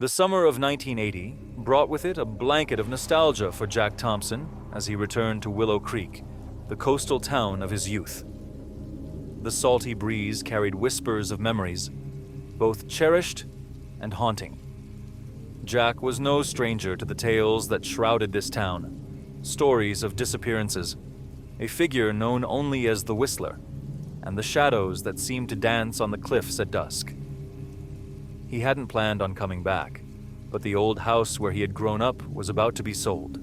The summer of 1980 brought with it a blanket of nostalgia for Jack Thompson as he returned to Willow Creek, the coastal town of his youth. The salty breeze carried whispers of memories, both cherished and haunting. Jack was no stranger to the tales that shrouded this town, stories of disappearances, a figure known only as the Whistler, and the shadows that seemed to dance on the cliffs at dusk. He hadn't planned on coming back, but the old house where he had grown up was about to be sold.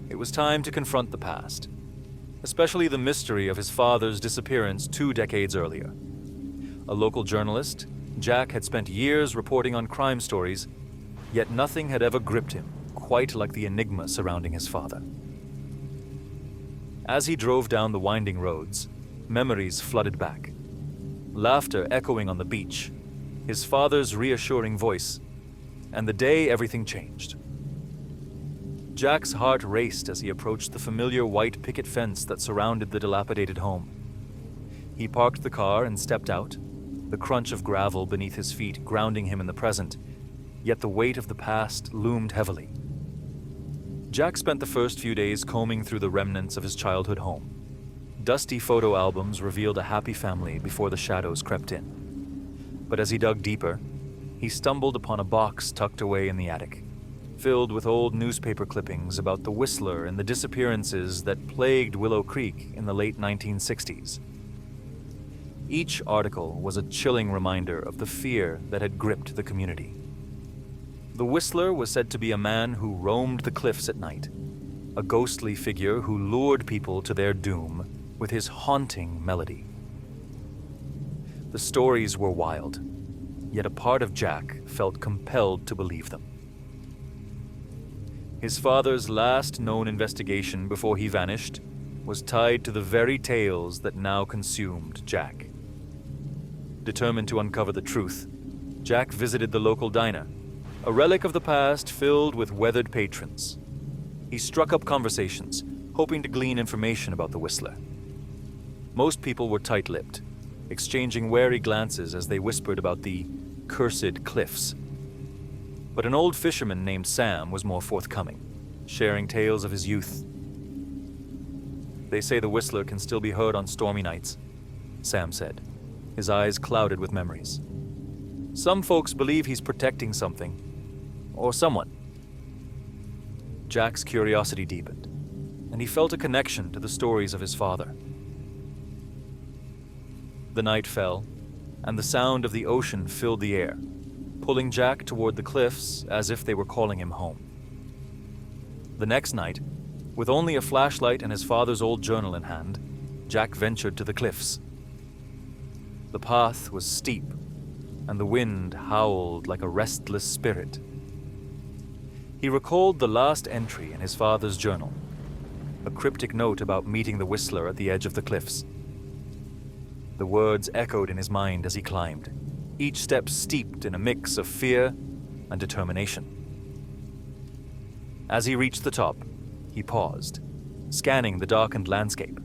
It was time to confront the past, especially the mystery of his father's disappearance 2 decades earlier. A local journalist, Jack had spent years reporting on crime stories, yet nothing had ever gripped him quite like the enigma surrounding his father. As he drove down the winding roads, memories flooded back. Laughter echoing on the beach, his father's reassuring voice, and the day everything changed. Jack's heart raced as he approached the familiar white picket fence that surrounded the dilapidated home. He parked the car and stepped out, the crunch of gravel beneath his feet grounding him in the present, yet the weight of the past loomed heavily. Jack spent the first few days combing through the remnants of his childhood home. Dusty photo albums revealed a happy family before the shadows crept in. But as he dug deeper, he stumbled upon a box tucked away in the attic, filled with old newspaper clippings about the Whistler and the disappearances that plagued Willow Creek in the late 1960s. Each article was a chilling reminder of the fear that had gripped the community. The Whistler was said to be a man who roamed the cliffs at night, a ghostly figure who lured people to their doom with his haunting melody. The stories were wild, yet a part of Jack felt compelled to believe them. His father's last known investigation before he vanished was tied to the very tales that now consumed Jack. Determined to uncover the truth, Jack visited the local diner, a relic of the past filled with weathered patrons. He struck up conversations, hoping to glean information about the Whistler. Most people were tight-lipped, exchanging wary glances as they whispered about the cursed cliffs. But an old fisherman named Sam was more forthcoming, sharing tales of his youth. "They say the Whistler can still be heard on stormy nights," Sam said, his eyes clouded with memories. "Some folks believe he's protecting something, or someone." Jack's curiosity deepened, and he felt a connection to the stories of his father. The night fell, and the sound of the ocean filled the air, pulling Jack toward the cliffs as if they were calling him home. The next night, with only a flashlight and his father's old journal in hand, Jack ventured to the cliffs. The path was steep, and the wind howled like a restless spirit. He recalled the last entry in his father's journal, a cryptic note about meeting the Whistler at the edge of the cliffs. The words echoed in his mind as he climbed, each step steeped in a mix of fear and determination. As he reached the top, he paused, scanning the darkened landscape.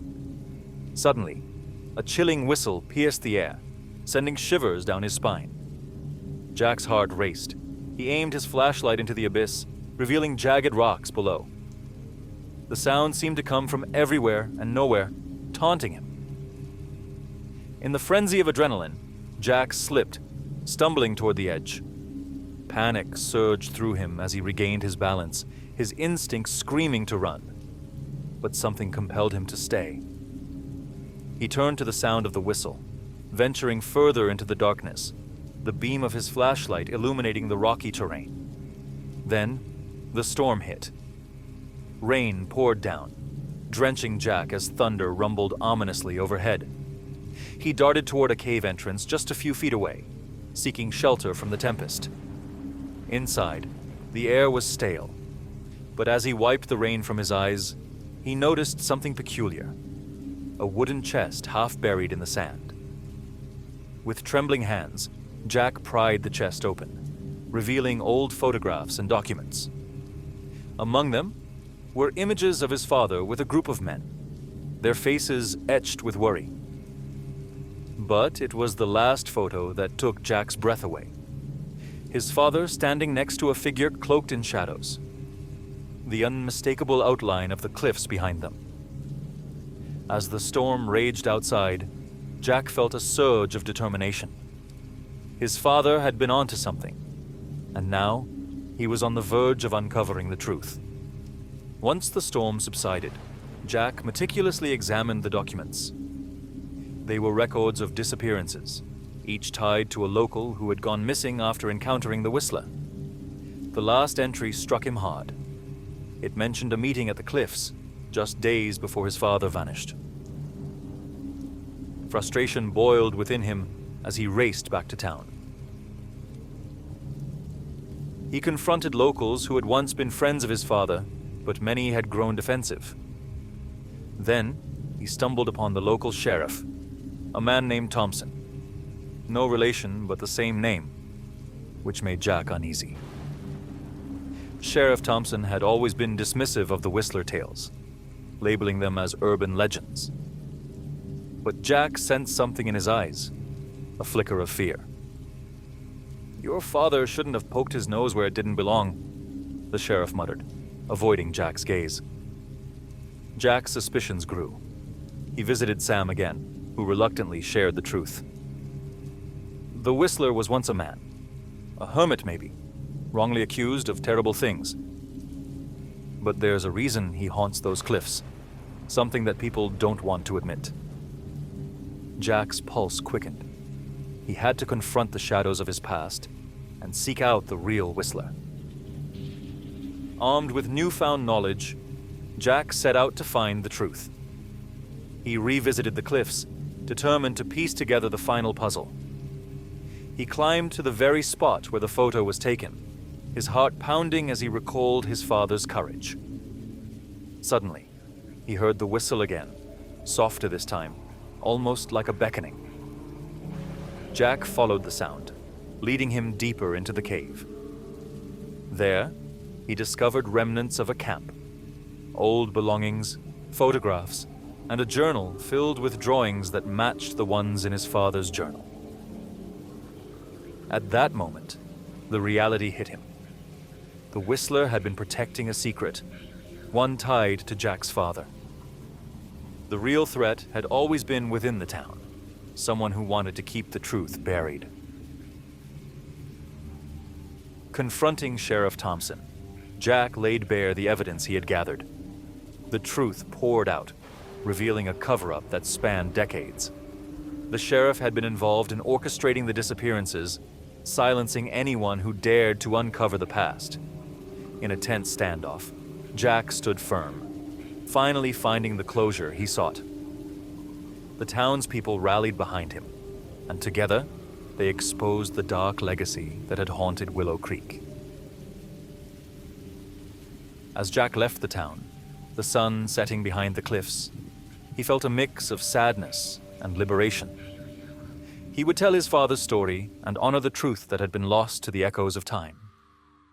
Suddenly, a chilling whistle pierced the air, sending shivers down his spine. Jack's heart raced. He aimed his flashlight into the abyss, revealing jagged rocks below. The sound seemed to come from everywhere and nowhere, taunting him. In the frenzy of adrenaline, Jack slipped, stumbling toward the edge. Panic surged through him as he regained his balance, his instincts screaming to run. But something compelled him to stay. He turned to the sound of the whistle, venturing further into the darkness, the beam of his flashlight illuminating the rocky terrain. Then, the storm hit. Rain poured down, drenching Jack as thunder rumbled ominously overhead. He darted toward a cave entrance just a few feet away, seeking shelter from the tempest. Inside, the air was stale, but as he wiped the rain from his eyes, he noticed something peculiar: a wooden chest half buried in the sand. With trembling hands, Jack pried the chest open, revealing old photographs and documents. Among them were images of his father with a group of men, their faces etched with worry. But it was the last photo that took Jack's breath away. his father standing next to a figure cloaked in shadows, the unmistakable outline of the cliffs behind them. As the storm raged outside, Jack felt a surge of determination. His father had been onto something, and now he was on the verge of uncovering the truth. Once the storm subsided, Jack meticulously examined the documents. They were records of disappearances, each tied to a local who had gone missing after encountering the Whistler. The last entry struck him hard. It mentioned a meeting at the cliffs, just days before his father vanished. Frustration boiled within him as he raced back to town. He confronted locals who had once been friends of his father, but many had grown defensive. Then, he stumbled upon the local sheriff, a man named Thompson. No relation, but the same name, which made Jack uneasy. Sheriff Thompson had always been dismissive of the Whistler tales, labeling them as urban legends. But Jack sensed something in his eyes, a flicker of fear. "Your father shouldn't have poked his nose where it didn't belong," the sheriff muttered, avoiding Jack's gaze. Jack's suspicions grew. He visited Sam again, who reluctantly shared the truth. The Whistler was once a man, a hermit maybe, wrongly accused of terrible things. But there's a reason he haunts those cliffs, something that people don't want to admit. Jack's pulse quickened. He had to confront the shadows of his past and seek out the real Whistler. Armed with newfound knowledge, Jack set out to find the truth. He revisited the cliffs, determined to piece together the final puzzle. He climbed to the very spot where the photo was taken, his heart pounding as he recalled his father's courage. Suddenly, he heard the whistle again, softer this time, almost like a beckoning. Jack followed the sound, leading him deeper into the cave. There, he discovered remnants of a camp, old belongings, photographs, and a journal filled with drawings that matched the ones in his father's journal. At that moment, the reality hit him. The Whistler had been protecting a secret, one tied to Jack's father. The real threat had always been within the town, someone who wanted to keep the truth buried. Confronting Sheriff Thompson, Jack laid bare the evidence he had gathered. The truth poured out, revealing a cover-up that spanned decades. The sheriff had been involved in orchestrating the disappearances, silencing anyone who dared to uncover the past. In a tense standoff, Jack stood firm, finally finding the closure he sought. The townspeople rallied behind him, and together, they exposed the dark legacy that had haunted Willow Creek. As Jack left the town, the sun setting behind the cliffs, he felt a mix of sadness and liberation. He would tell his father's story and honor the truth that had been lost to the echoes of time.